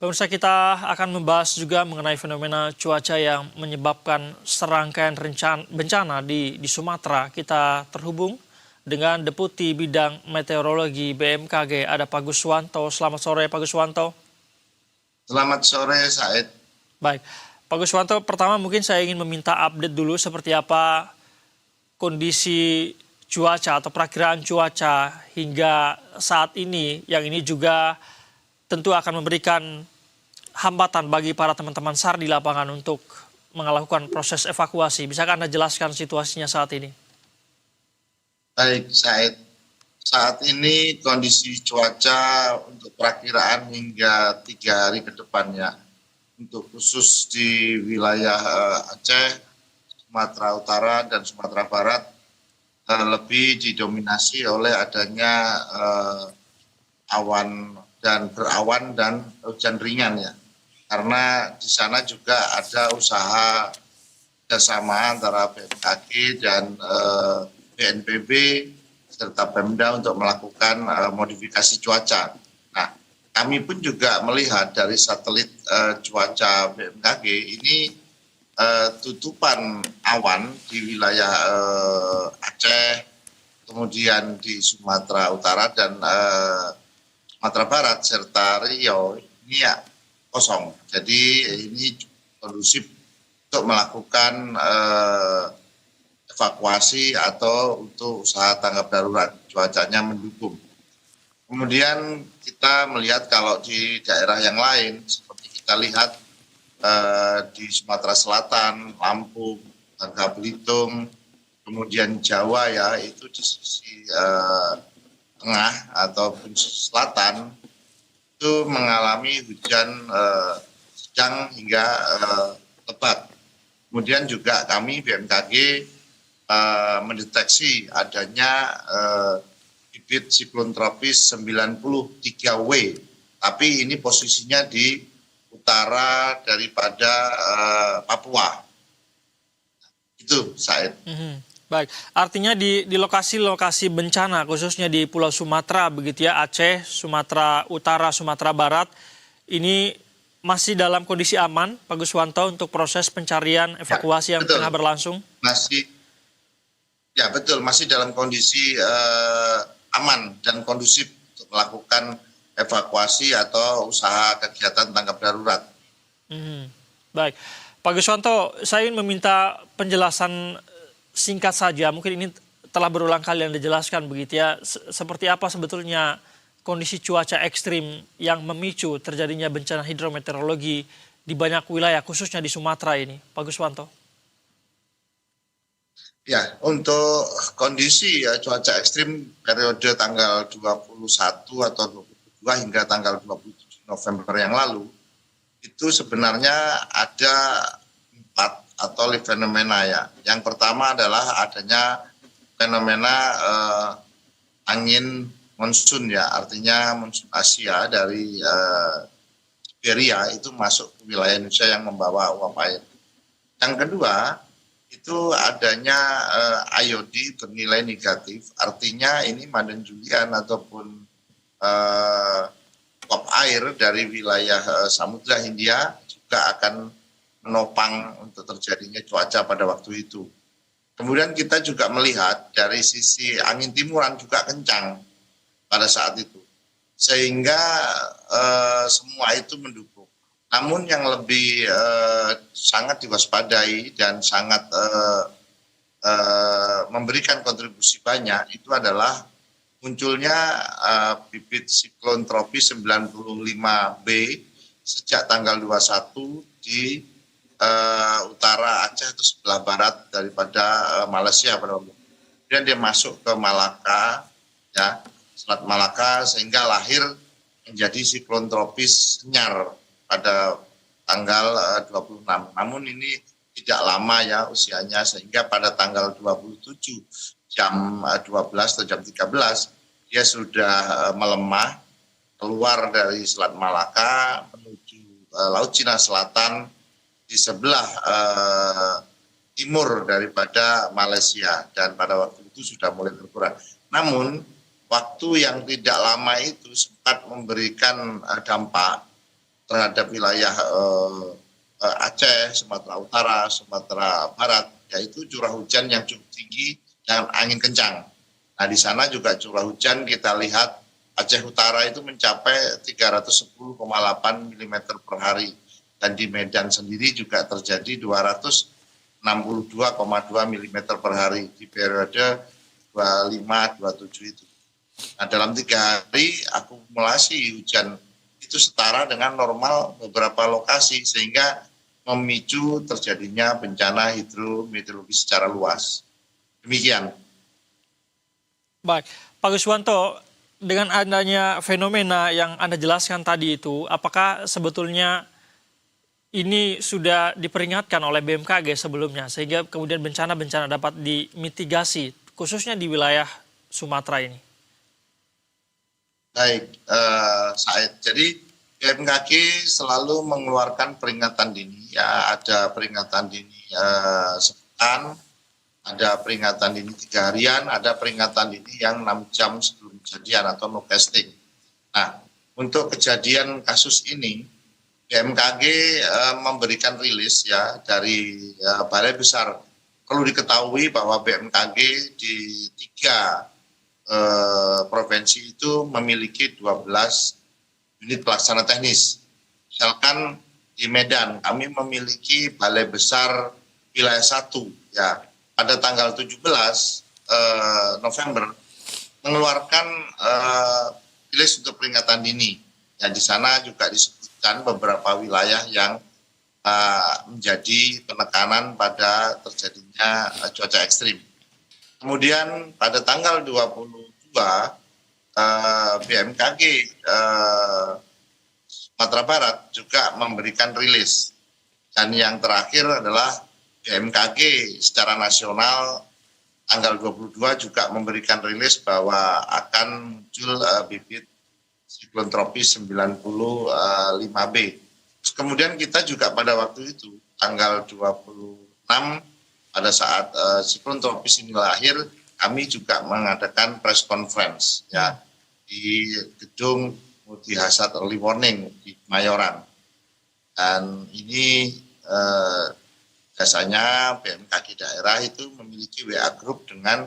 Pemirsa, kita akan membahas juga mengenai fenomena cuaca yang menyebabkan serangkaian bencana di Sumatera. Kita terhubung dengan Deputi Bidang Meteorologi BMKG, ada Pak Guswanto. Selamat sore Pak Guswanto. Selamat sore, Said. Baik, Pak Guswanto, pertama mungkin saya ingin meminta update dulu seperti apa kondisi cuaca atau perakiraan cuaca hingga saat ini, yang ini juga tentu akan memberikan hambatan bagi para teman-teman SAR di lapangan untuk melakukan proses evakuasi. Bisakah Anda jelaskan situasinya saat ini? Baik, Said. Saat ini kondisi cuaca untuk perakiraan hingga 3 hari ke depannya, untuk khusus di wilayah Aceh, Sumatera Utara, dan Sumatera Barat, lebih didominasi oleh adanya awan dan berawan dan hujan ringan ya. Karena di sana juga ada usaha kerjasama antara BMKG dan BNPB serta Pemda untuk melakukan modifikasi cuaca. Nah, kami pun juga melihat dari satelit cuaca BMKG ini tutupan awan di wilayah Aceh, kemudian di Sumatera Utara dan Sumatera Barat serta Riau ini ya kosong. Jadi ini kondusif untuk melakukan evakuasi atau untuk usaha tanggap darurat, cuacanya mendukung. Kemudian kita melihat kalau di daerah yang lain, seperti kita lihat di Sumatera Selatan, Lampung, Bangka Belitung, kemudian Jawa ya, itu di sisi tengah ataupun selatan, itu mengalami hujan sedang hingga lebat. Kemudian juga kami BMKG mendeteksi adanya bibit siklon tropis 93W, tapi ini posisinya di utara daripada Papua. Itu, Said. Baik, artinya di lokasi-lokasi bencana, khususnya di Pulau Sumatera, begitu ya, Aceh, Sumatera Utara, Sumatera Barat, ini masih dalam kondisi aman, Pak Guswanto, untuk proses pencarian evakuasi yang tengah berlangsung? Betul, masih dalam kondisi aman dan kondusif untuk melakukan evakuasi atau usaha kegiatan tanggap darurat. Baik, Pak Guswanto, saya ingin meminta penjelasan singkat saja. Mungkin ini telah berulang kali Anda jelaskan begitu ya. Seperti apa sebetulnya kondisi cuaca ekstrim yang memicu terjadinya bencana hidrometeorologi di banyak wilayah, khususnya di Sumatera ini, Pak Guswanto? Ya, untuk kondisi cuaca ekstrim periode tanggal 21 atau 22 hingga tanggal 27 November yang lalu, itu sebenarnya ada 4 atau fenomena ya. Yang pertama adalah adanya fenomena angin monsun ya, artinya monsun Asia dari Siberia itu masuk ke wilayah Indonesia yang membawa uap air. Yang kedua, itu adanya IOD bernilai negatif, artinya ini Maden Julian ataupun uap air dari wilayah Samudra Hindia juga akan menopang untuk terjadinya cuaca pada waktu itu. Kemudian kita juga melihat dari sisi angin timuran juga kencang pada saat itu, sehingga semua itu mendukung. Namun yang lebih sangat diwaspadai dan sangat memberikan kontribusi banyak itu adalah munculnya bibit siklon tropis 95B sejak tanggal 21 di utara Aceh atau sebelah barat daripada Malaysia pada waktu itu. Kemudian dia masuk ke Malaka, ya, Selat Malaka, sehingga lahir menjadi siklon tropis Nyar pada tanggal 26. Namun ini tidak lama ya usianya, sehingga pada tanggal 27 jam 12 atau jam 13 dia sudah melemah keluar dari Selat Malaka menuju Laut Cina Selatan di sebelah timur daripada Malaysia, dan pada waktu itu sudah mulai berkurang. Namun waktu yang tidak lama itu sempat memberikan dampak, terhadap wilayah Aceh, Sumatera Utara, Sumatera Barat, yaitu curah hujan yang cukup tinggi dan angin kencang. Nah, di sana juga curah hujan kita lihat Aceh Utara itu mencapai 310,8 mm per hari. Dan di Medan sendiri juga terjadi 262,2 mm per hari di periode 25-27 itu. Nah, dalam 3 hari akumulasi hujan itu setara dengan normal beberapa lokasi sehingga memicu terjadinya bencana hidrometeorologi secara luas. Demikian. Baik, Pak Guswanto, dengan adanya fenomena yang Anda jelaskan tadi itu, apakah sebetulnya ini sudah diperingatkan oleh BMKG sebelumnya sehingga kemudian bencana-bencana dapat dimitigasi khususnya di wilayah Sumatera ini? Baik, Said. Jadi BMKG selalu mengeluarkan peringatan dini. Ya, ada peringatan dini sepekan, ada peringatan dini 3 harian, ada peringatan dini yang 6 jam sebelum kejadian atau no casting. Nah, untuk kejadian kasus ini, BMKG memberikan rilis ya dari Balai Besar. Perlu diketahui bahwa BMKG di 3 provinsi itu memiliki 12 unit pelaksana teknis. Misalkan di Medan kami memiliki Balai Besar Wilayah 1 ya. Pada tanggal 17 November mengeluarkan rilis untuk peringatan dini. Ya, di sana juga disebutkan beberapa wilayah yang menjadi penekanan pada terjadinya cuaca ekstrim. Kemudian pada tanggal 22 BMKG Sumatera Barat juga memberikan rilis. Dan yang terakhir adalah BMKG secara nasional tanggal 22 juga memberikan rilis bahwa akan muncul bibit siklon tropis 95B. Terus kemudian kita juga pada waktu itu tanggal 26 pada saat siklon tropis ini lahir, kami juga mengadakan press conference ya di gedung Multi Hazard Early Warning di Kemayoran. Dan ini biasanya BMKG daerah itu memiliki WA group dengan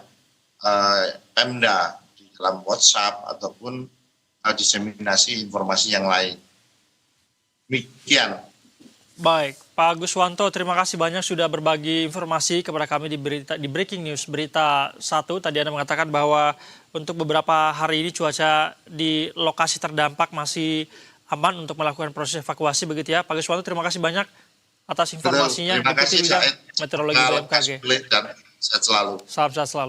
Pemda di dalam WhatsApp ataupun diseminasi informasi yang lain. Demikian. Baik, Pak Guswanto, terima kasih banyak sudah berbagi informasi kepada kami di Breaking News Berita 1. Tadi Anda mengatakan bahwa untuk beberapa hari ini cuaca di lokasi terdampak masih aman untuk melakukan proses evakuasi, begitu ya. Pak Guswanto, terima kasih banyak atas informasinya. Terima kasih, Deputi Bidang Meteorologi BMKG. Dan sehat selalu. Salam sehat selalu.